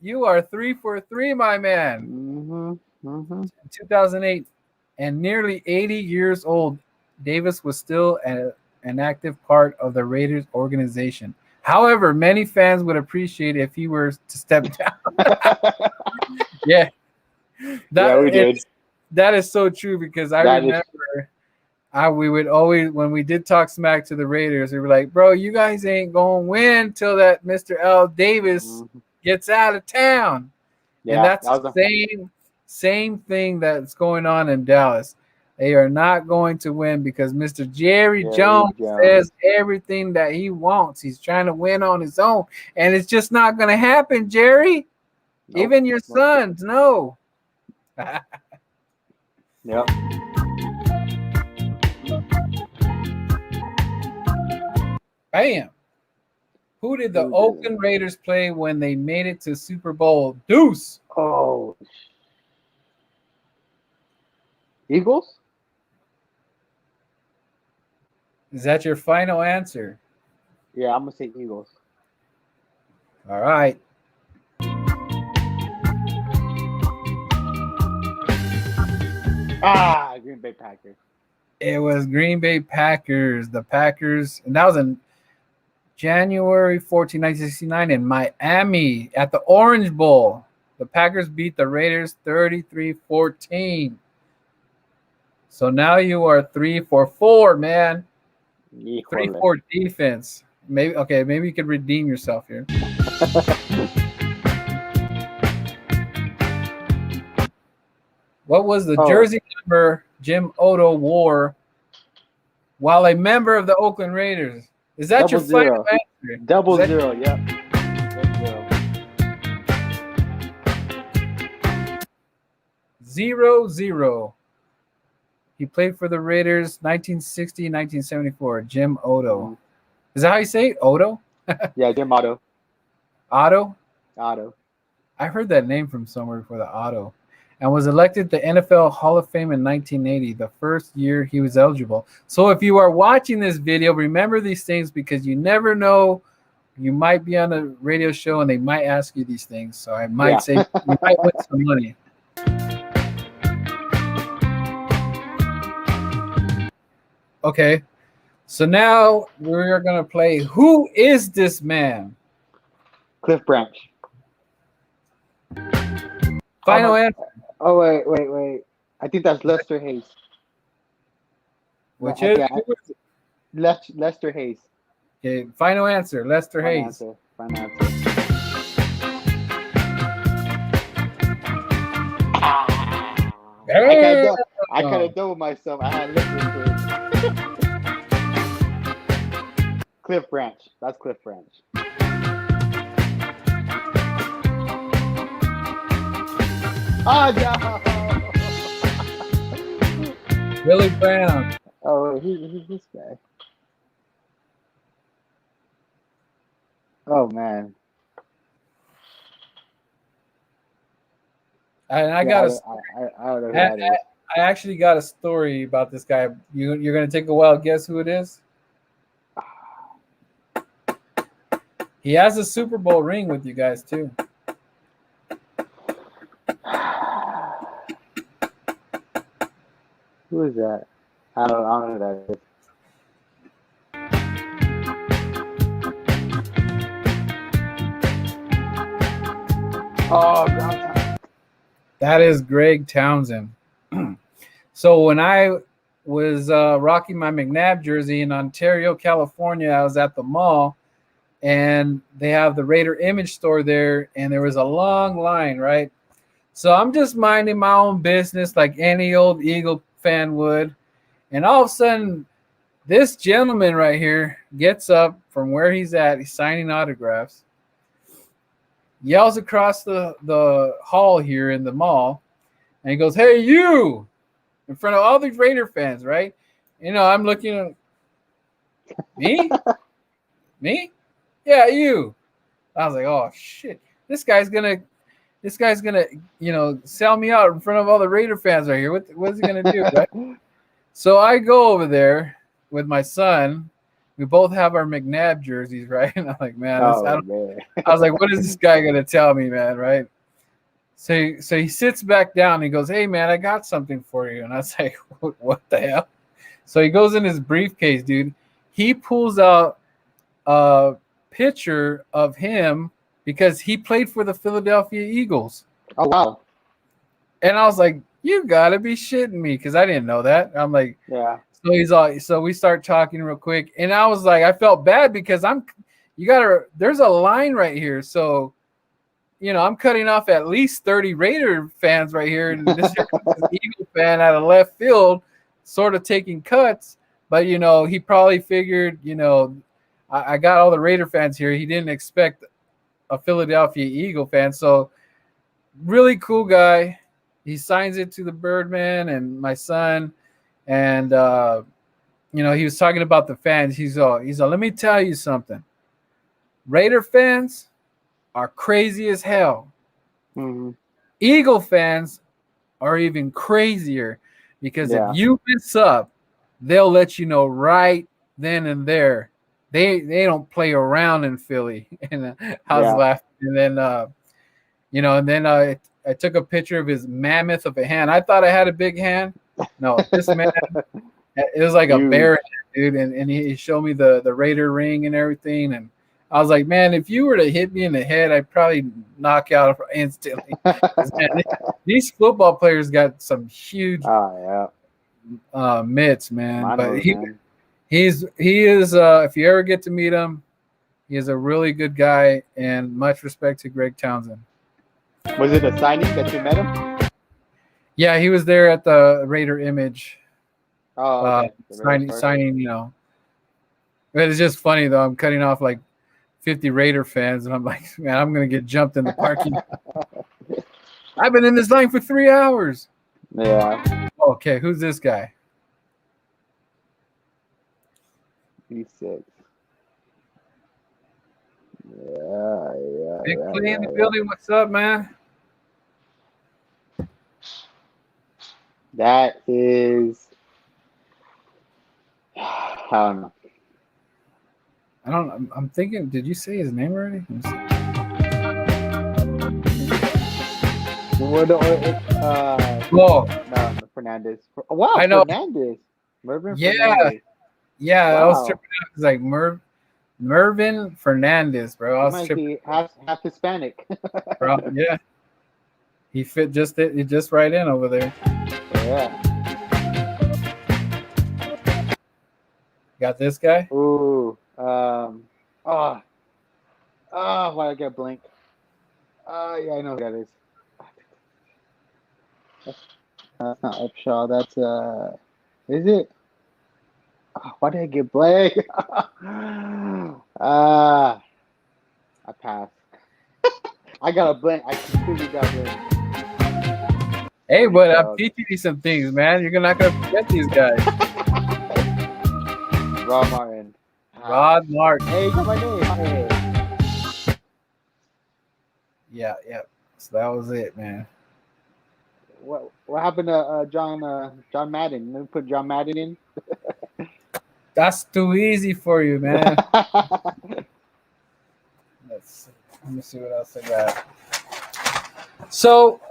You are 3 for 3, my man. In 2008, and nearly 80 years old, Davis was still an active part of the Raiders organization. However, many fans would appreciate if he were to step down. Yeah. We did. That is so true because I remember we would always, when we did talk smack to the Raiders, we were like, bro, you guys ain't going to win till that Mr. L. Davis gets out of town. Yeah, and that's the same thing that's going on in Dallas. They are not going to win because Mr. Jerry Jones says everything that he wants. He's trying to win on his own, and it's just not going to happen, Jerry. Nope. Even your sons know. Yep. Bam. Who did the Oakland Raiders play when they made it to Super Bowl? Deuce. Oh. Eagles? Is that your final answer? Yeah, I'm going to say Eagles. All right. Green Bay Packers. It was Green Bay Packers. The Packers, and that was in January 14, 1969 in Miami at the Orange Bowl. The Packers beat the Raiders 33-14. So now you are 3-4, man. 3-4 defense. Maybe you could redeem yourself here. What was the jersey number Jim Otto wore while a member of the Oakland Raiders? Is that your final answer? Double zero, yeah. 0-0. He played for the Raiders 1960, 1974. Jim Otto. Is that how you say it? Otto? Yeah, Jim Otto. Otto? Otto. I heard that name from somewhere before, the Otto. And was elected to NFL Hall of Fame in 1980, the first year he was eligible. So if you are watching this video, remember these things because you never know. You might be on a radio show and they might ask you these things. So I might say you might win some money. Okay, so now we're going to play Who Is This Man? Cliff Branch. Final answer. Oh, wait. I think that's Lester Hayes. Which is? Lester Hayes. Okay, final answer. Lester Hayes. Final answer. I could have done with myself. I had listened to it. Cliff Branch. That's Cliff Branch. Oh, no. Billy Brown. Oh, who's this guy? Oh, man. And I actually got a story about this guy. You're going to take a wild guess who it is? He has a Super Bowl ring with you guys, too. Who is that? I don't know who that is. Oh, God. That is Greg Townsend. So when I was rocking my McNabb jersey in Ontario, California, I was at the mall, and they have the Raider image store there, and there was a long line, right? So I'm just minding my own business like any old Eagle fan would. And all of a sudden, this gentleman right here gets up from where he's at. He's signing autographs. Yells across the hall here in the mall. And he goes, "Hey, you!" In front of all these Raider fans, right? You know, I'm looking at me? Me? Yeah, you. I was like, oh, shit. This guy's gonna, you know, sell me out in front of all the Raider fans right here. What is he gonna do? Right? So I go over there with my son. We both have our McNabb jerseys, right? And I'm like, man, I was like, what is this guy gonna tell me, man? Right? So he sits back down and he goes, "Hey, man, I got something for you." And I was like, what the hell? So he goes in his briefcase, dude. He pulls out a picture of him because he played for the Philadelphia Eagles. Oh, wow. And I was like, you gotta be shitting me, because I didn't know that. I'm like, yeah. So he's all, so we start talking real quick, and I was like, I felt bad because there's a line right here, so you know I'm cutting off at least 30 Raider fans right here, and this Eagle fan out of left field, sort of taking cuts, but you know he probably figured, you know, I got all the Raider fans here. He didn't expect a Philadelphia Eagle fan, so really cool guy. He signs it to the Birdman and my son. And, you know, he was talking about the fans. He's all, let me tell you something. Raider fans are crazy as hell. Mm-hmm. Eagle fans are even crazier because if you mess up, they'll let you know right then and there. They don't play around in Philly. And I was laughing. And then, you know, and then I took a picture of his mammoth of a hand. I thought I had a big hand. No, this man It was like a bear, dude, and he showed me the Raider ring and everything, and I was like, man, if you were to hit me in the head, I'd probably knock out instantly. Man, these football players got some huge mitts, man. But he is if you ever get to meet him, he is a really good guy, and much respect to Greg Townsend. Was it a signing that you met him? Yeah, he was there at the Raider Image. Okay. Signing, you know. But it's just funny though. I'm cutting off like 50 Raider fans, and I'm like, man, I'm gonna get jumped in the parking lot. I've been in this line for 3 hours. Yeah. Okay, who's this guy? He's 6. Yeah. Big Clay in the building. What's up, man? That is, I don't know. I'm thinking, did you say his name already? No, Fernandez. Wow, I know. Fernandez. Mervin Fernandez. Yeah, wow. I was tripping out. It's like Mervin Fernandez, bro. I was tripping. Half Hispanic. Bro, yeah. He fit just right in over there. Yeah. Got this guy? Ooh. Why I get blank? Yeah, I know who that is. That's not Upshaw. That's is it? Why did I get blank? I passed. I got a blank. I completely got blank. Hey, but I'm teaching you some things, man. You're not gonna forget these guys. Rod Martin. Rod Martin. Hey, you got my name. Hey. Yeah. So that was it, man. What happened to John Madden? Let me put John Madden in. That's too easy for you, man. Let me see what else I got. So,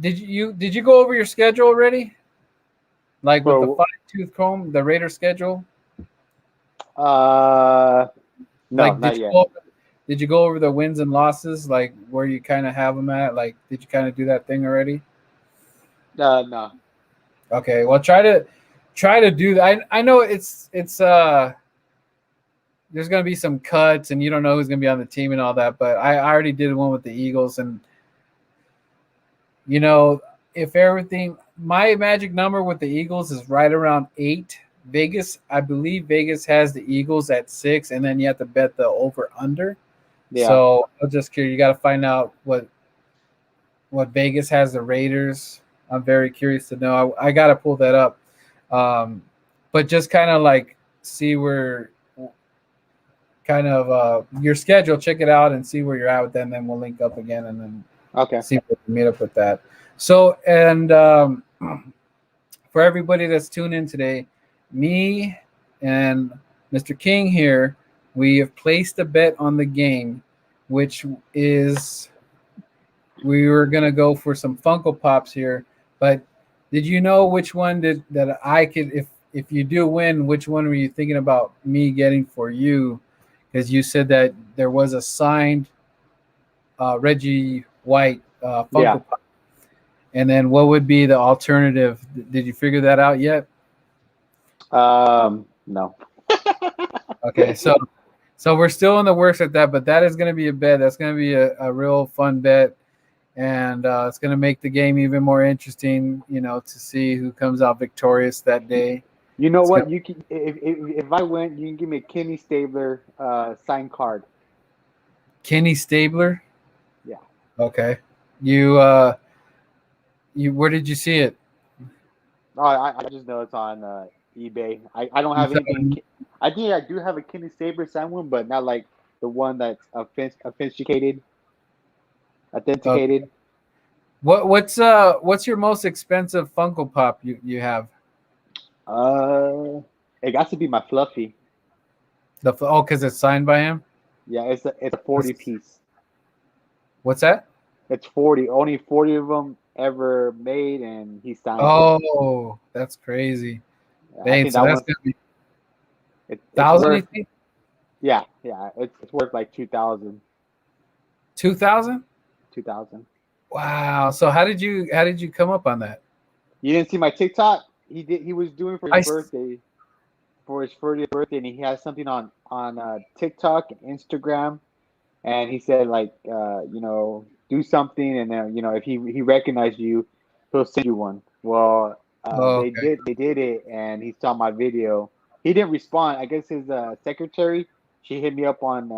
did you go over your schedule already? Like with the fine-tooth comb, the Raider schedule? No, not yet. Did you go over the wins and losses, like where you kind of have them at? Like, did you kind of do that thing already? No. Okay, well, try to do that. I know it's there's gonna be some cuts, and you don't know who's gonna be on the team and all that. But I already did one with the Eagles, and you know, if everything, my magic number with the Eagles is right around 8. I believe Vegas has the Eagles at 6, and then you have to bet the over under. Yeah. So I'm just curious. You got to find out what Vegas has the Raiders. I'm very curious to know. I got to pull that up. But just kind of like see where kind of your schedule, check it out and see where you're at with that, and then we'll link up again and then see if we can meet up with that. So, and for everybody that's tuned in today, me and Mr. King here, we have placed a bet on the game, which is we were going to go for some Funko Pops here. But did you know which one that I could, if you do win, which one were you thinking about me getting for you? Because you said that there was a signed Reggie White Funko Pop. And then what would be the alternative? Did you figure that out yet? No. Okay, so we're still in the works at that, but that is going to be a bet. That's going to be a real fun bet, and it's going to make the game even more interesting, you know, to see who comes out victorious that day. You know what? You can if I win, you can give me a Kenny Stabler signed card. Kenny Stabler? Yeah. Okay. You where did you see it? Oh, I just know it's on eBay. I don't have anything. I think I do have a Kenny Stabler signed one, but not like the one that's authenticated. Okay. What's your most expensive Funko Pop you have? It got to be my Fluffy. Because it's signed by him. Yeah, it's a 40 piece. What's that? It's 40. Only 40 of them ever made, and he signed it. Oh, that's crazy. I Dang, think so that that's one gonna be it's 1,000, you worth. think? Yeah, it's worth like 2,000. 2,000? 2,000. Wow. So how did you come up on that? You didn't see my TikTok? He was doing for his I birthday, for his 40th birthday, and he has something on TikTok and Instagram, and he said like do something, and then if he recognized you, he'll send you one. Well, Oh, okay. they did it, and he saw my video. He didn't respond. I guess his secretary, she hit me up on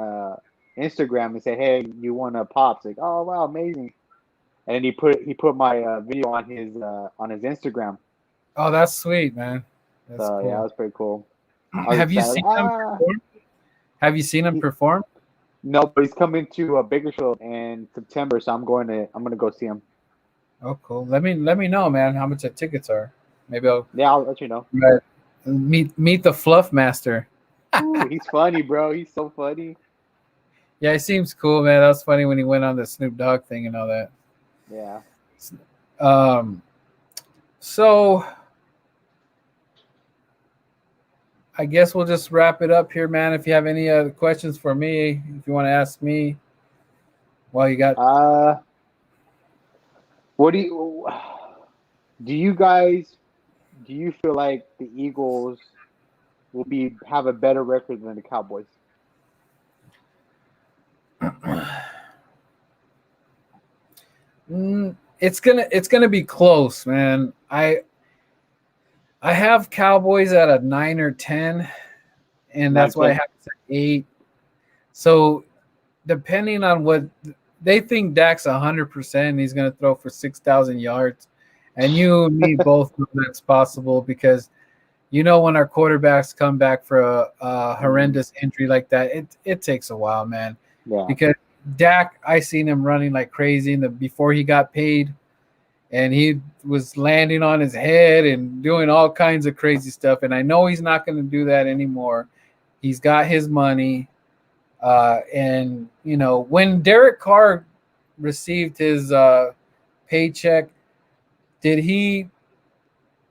Instagram and said, "Hey, you won a Pops." Like, oh wow, amazing. And then he put my video on his Instagram. Oh, that's sweet, man. That's So yeah, that cool. was pretty cool. I was Have you excited. seen him perform? Have you seen him perform? No, but he's coming to a bigger show in September, so I'm gonna go see him. Oh, cool. Let me know, man, how much the tickets are. Maybe I'll I'll let you know. meet the Fluff Master. Ooh, he's funny, bro. He's so funny. Yeah, he seems cool, man. That was funny when he went on the Snoop Dogg thing and all that. Yeah. So I guess we'll just wrap it up here, man. If you have any other questions for me, if you want to ask me, well, you got. What do you feel like the Eagles will have a better record than the Cowboys? It's gonna be close, man. I have Cowboys at a 9 or 10, and that's why I have it at 8. So depending on what they think, Dak's 100%, he's gonna throw for 6,000 yards, and you and me both know that's possible because when our quarterbacks come back for a horrendous injury like that, it takes a while, man. Yeah. Because Dak, I seen him running like crazy before he got paid, and he was landing on his head and doing all kinds of crazy stuff. And I know he's not going to do that anymore. He's got his money. And, when Derek Carr received his paycheck,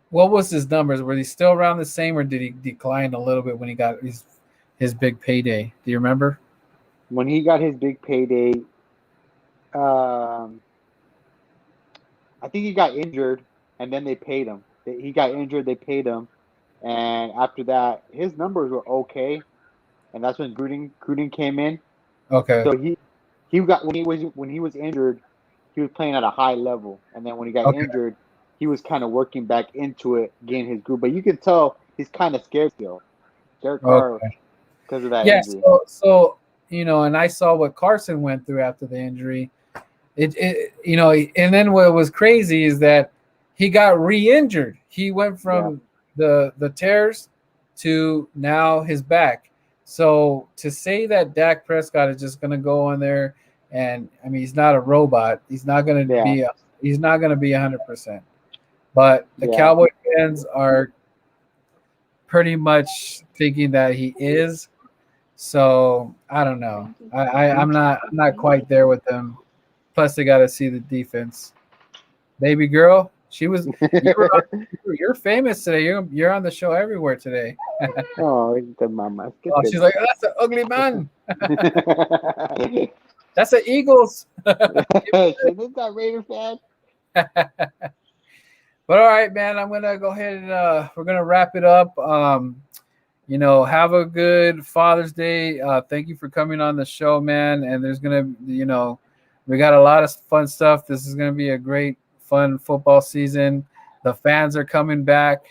what was his numbers? Were he still around the same, or did he decline a little bit when he got his big payday? Do you remember? When he got his big payday, I think he got injured, and then they paid him. He got injured, they paid him, and after that, his numbers were okay, and that's when Gruden came in. Okay. So he got when he was injured, he was playing at a high level, and then when he got injured, he was kind of working back into it, getting his groove. But you can tell he's kind of scared still, Derek Carr, because of that injury. So and I saw what Carson went through after the injury. And then what was crazy is that he got re-injured. He went from the tears to now his back. So to say that Dak Prescott is just going to go on there, and I mean, he's not a robot. He's not going to be. He's not going to be 100%. But the Cowboy fans are pretty much thinking that he is. So I don't know. I'm not quite there with them. Plus, they got to see the defense. Baby girl, you're famous today. You're on the show everywhere today. Oh, the mama. She's like, oh, that's an ugly man. That's the Eagles. Isn't that Raider fan? But all right, man, I'm gonna go ahead and we're gonna wrap it up. Have a good Father's Day. Thank you for coming on the show, man. And there's gonna, we got a lot of fun stuff. This is gonna be a great, fun football season. The fans are coming back,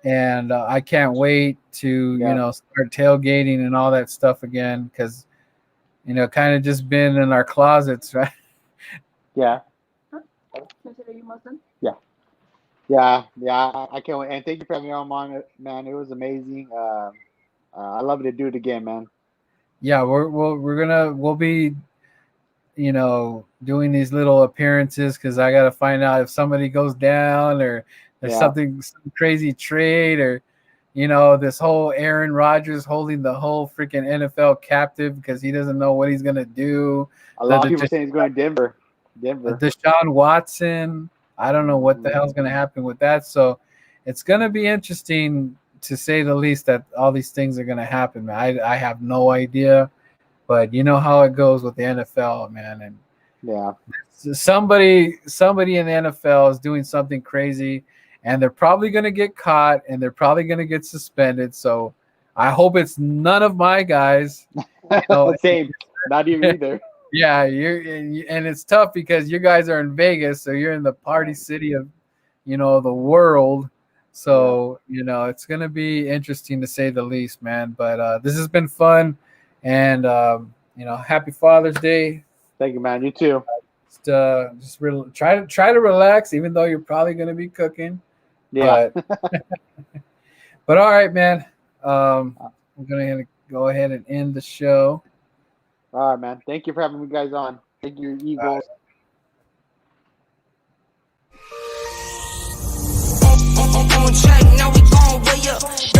and I can't wait to start tailgating and all that stuff again, because kind of just been in our closets, right? Yeah. Yeah. I can't wait. And thank you for having me on, man. It was amazing. I love to do it again, man. Yeah, we'll be, doing these little appearances, because I got to find out if somebody goes down, or there's some crazy trade, or this whole Aaron Rodgers holding the whole freaking NFL captive because he doesn't know what he's gonna do. A lot of people saying he's going to Denver. Denver. Deshaun Watson. I don't know what the hell's going to happen with that. So it's going to be interesting, to say the least, that all these things are going to happen, man. I have no idea, but you know how it goes with the NFL, man. And yeah, somebody in the NFL is doing something crazy, and they're probably going to get caught, and they're probably going to get suspended. So I hope it's none of my guys. Same. Not even either. Yeah, and it's tough because you guys are in Vegas, so you're in the party city of, the world. So, it's going to be interesting, to say the least, man. But this has been fun, and happy Father's Day. Thank you, man. You too. Try to relax, even though you're probably going to be cooking. Yeah. But all right, man. I'm going to go ahead and end the show. All right, man. Thank you for having me guys on. Thank you, Eagles. On track, now we gon' way up.